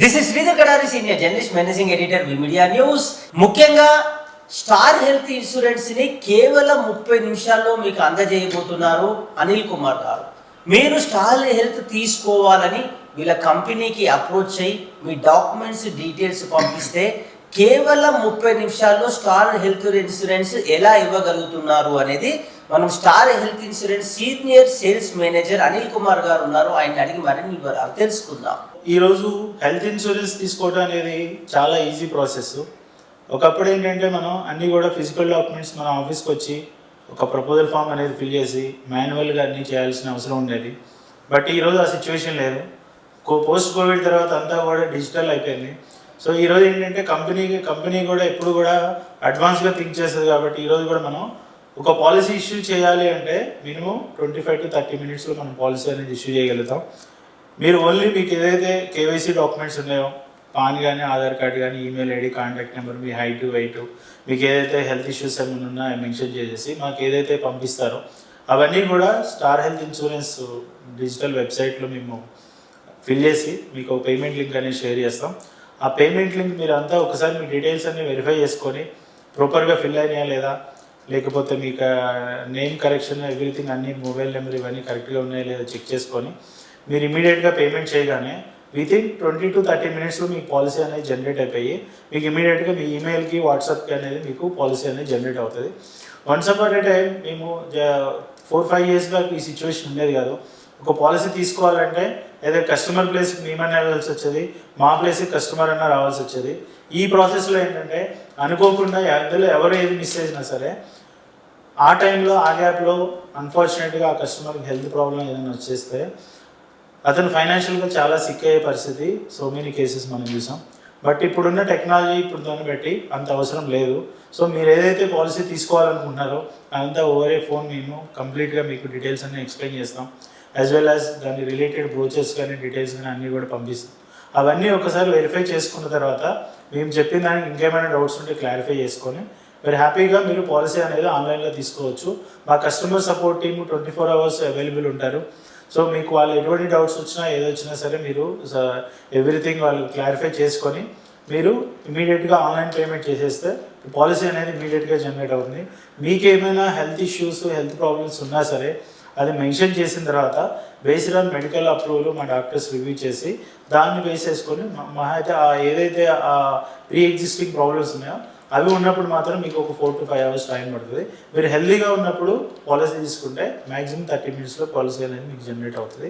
This is Sridhar Kadari, senior journalist, managing editor, we media news. ముఖ్యంగా star health insurance ని కేవలం 30 నిమిషాల్లో మీకు అందజేయబోతున్నారు అనిల్ కుమార్ గారు. మీరు స్టార్ హెల్త్ తీసుకోవాలని వీళ్ళ కంపెనీకి అప్రోచ్ అయ్యి మీ డాక్యుమెంట్స్ డీటెయిల్స్ పంపిస్తే కేవలం 30 నిమిషాల్లో స్టార్ హెల్త్ ఇన్సూరెన్స్ ఎలా ఇవ్వగలుగుతున్నారు అనేది మనం star health insurance senior sales manager Anil Kumar గారు ఉన్నారు, ఆయన అడిగి మరిన్ని వివరాలు తెలుసుకుందాం. ఈరోజు హెల్త్ ఇన్సూరెన్స్ తీసుకోవడం అనేది చాలా ఈజీ ప్రాసెస్. ఒకప్పుడు ఏంటంటే మనం అన్నీ కూడా ఫిజికల్ డాక్యుమెంట్స్ మన ఆఫీస్కి వచ్చి ఒక ప్రపోజల్ ఫామ్ అనేది ఫిల్ చేసి మాన్యువల్గా అన్నీ చేయాల్సిన అవసరం ఉండేది. బట్ ఈరోజు ఆ సిచ్యువేషన్ లేదు. పోస్ట్ కోవిడ్ తర్వాత అంతా కూడా డిజిటల్ అయిపోయింది. సో ఈరోజు ఏంటంటే కంపెనీ కూడా ఎప్పుడు కూడా అడ్వాన్స్గా థింక్ చేస్తుంది. కాబట్టి ఈరోజు కూడా మనం ఒక పాలసీ ఇష్యూ చేయాలి అంటే మినిమం 25 to 30 మినిట్స్లో మనం పాలసీ అనేది ఇష్యూ చేయగలుగుతాం. మీరు ఓన్లీ మీకు ఏదైతే కేవైసీ డాక్యుమెంట్స్ ఉన్నాయో, పాన్ కానీ, ఆధార్ కార్డ్ కానీ, ఈమెయిల్ ఐడి, కాంటాక్ట్ నెంబర్, మీ హైట్, వెయిట్, మీకు ఏదైతే హెల్త్ ఇష్యూస్ ఏమైనా ఉన్నాయో మెన్షన్ చేసేసి మాకు ఏదైతే పంపిస్తారో అవన్నీ కూడా స్టార్ హెల్త్ ఇన్సూరెన్స్ డిజిటల్ వెబ్సైట్లో మేము ఫిల్ చేసి మీకు ఒక పేమెంట్ లింక్ అనేది షేర్ చేస్తాం. ఆ పేమెంట్ లింక్ మీరు అంతా ఒకసారి మీ డీటెయిల్స్ అన్నీ వెరిఫై చేసుకొని ప్రాపర్గా ఫిల్ అయినాయా లేదా, లేకపోతే మీకు నేమ్ కరెక్షన్, ఎవ్రీథింగ్ అన్నీ, మొబైల్ నెంబర్ ఇవన్నీ కరెక్ట్గా ఉన్నాయా లేదా చెక్ చేసుకొని మీరు ఇమీడియట్గా పేమెంట్ చేయగానే వితిన్ 20 to 30 మినిట్స్లో మీకు పాలసీ అనేది జనరేట్ అయిపోయి మీకు ఇమీడియట్గా మీ ఈమెయిల్కి, వాట్సాప్కి అనేది మీకు పాలసీ అనేది జనరేట్ అవుతుంది. వన్స్ అపాన్ ఏ టైం మేము 4-5 years బ్యాక్ ఈ సిచ్యువేషన్ ఉండేది కాదు. ఒక పాలసీ తీసుకోవాలంటే ఏదో కస్టమర్ ప్లేస్కి మేమన్నా వెళ్ళాల్సి వచ్చేది, మా ప్లేస్కి కస్టమర్ అన్నా రావాల్సి వచ్చేది. ఈ ప్రాసెస్లో ఏంటంటే అనుకోకుండా అందులో ఎవరు ఏది మిస్ అయినా సరే ఆ టైంలో, ఆ గ్యాప్లో అన్ఫార్చునేట్గా ఆ కస్టమర్కి హెల్త్ ప్రాబ్లం ఏదైనా వచ్చేస్తే అతను ఫైనాన్షియల్గా చాలా సిక్ అయ్యే పరిస్థితి సో మెనీ కేసెస్ మనం చూసాం. బట్ ఇప్పుడున్న టెక్నాలజీ ఇప్పుడు దాన్ని బట్టి అంత అవసరం లేదు. సో మీరు ఏదైతే పాలసీ తీసుకోవాలనుకుంటున్నారో అదంతా ఓవరే ఫోన్ మేము కంప్లీట్గా మీకు డీటెయిల్స్ అన్నీ ఎక్స్ప్లెయిన్ చేస్తాం. యాజ్ వెల్ యాజ్ దాని రిలేటెడ్ బ్రోచర్స్ కానీ, డీటెయిల్స్ కానీ అన్నీ కూడా పంపిస్తాం. అవన్నీ ఒకసారి వెరిఫై చేసుకున్న తర్వాత మేము చెప్పిన దానికి ఇంకేమైనా డౌట్స్ ఉంటే క్లారిఫై చేసుకొని మీరు హ్యాపీగా మీరు పాలసీ అనేది ఆన్లైన్లో తీసుకోవచ్చు. మా customer support team 24 hours available ఉంటారు. సో మీకు వాళ్ళు ఎటువంటి డౌట్స్ వచ్చినా ఏదో వచ్చినా సరే మీరు ఎవ్రీథింగ్ వాళ్ళు క్లారిఫై చేసుకొని మీరు ఇమీడియట్గా ఆన్లైన్ పేమెంట్ చేసేస్తే పాలసీ అనేది ఇమీడియట్గా జనరేట్ అవుతుంది. మీకు ఏమైనా హెల్త్ ఇష్యూస్, హెల్త్ ప్రాబ్లమ్స్ ఉన్నా సరే అది మెన్షన్ చేసిన తర్వాత బేస్డ్ ఆన్ మెడికల్ అప్రూవల్ మా డాక్టర్స్ రివ్యూ చేసి దాన్ని బేస్ చేసుకొని మా అయితే ఏదైతే ప్రీ ఎగ్జిస్టింగ్ ప్రాబ్లమ్స్ ఉన్నాయో అవి ఉన్నప్పుడు మాత్రం మీకు ఒక 4 to 5 hours టైం పడుతుంది. మీరు హెల్తీగా ఉన్నప్పుడు పాలసీ తీసుకుంటే మ్యాక్సిమం 30 minutesలో పాలసీ అనేది మీకు జనరేట్ అవుతుంది.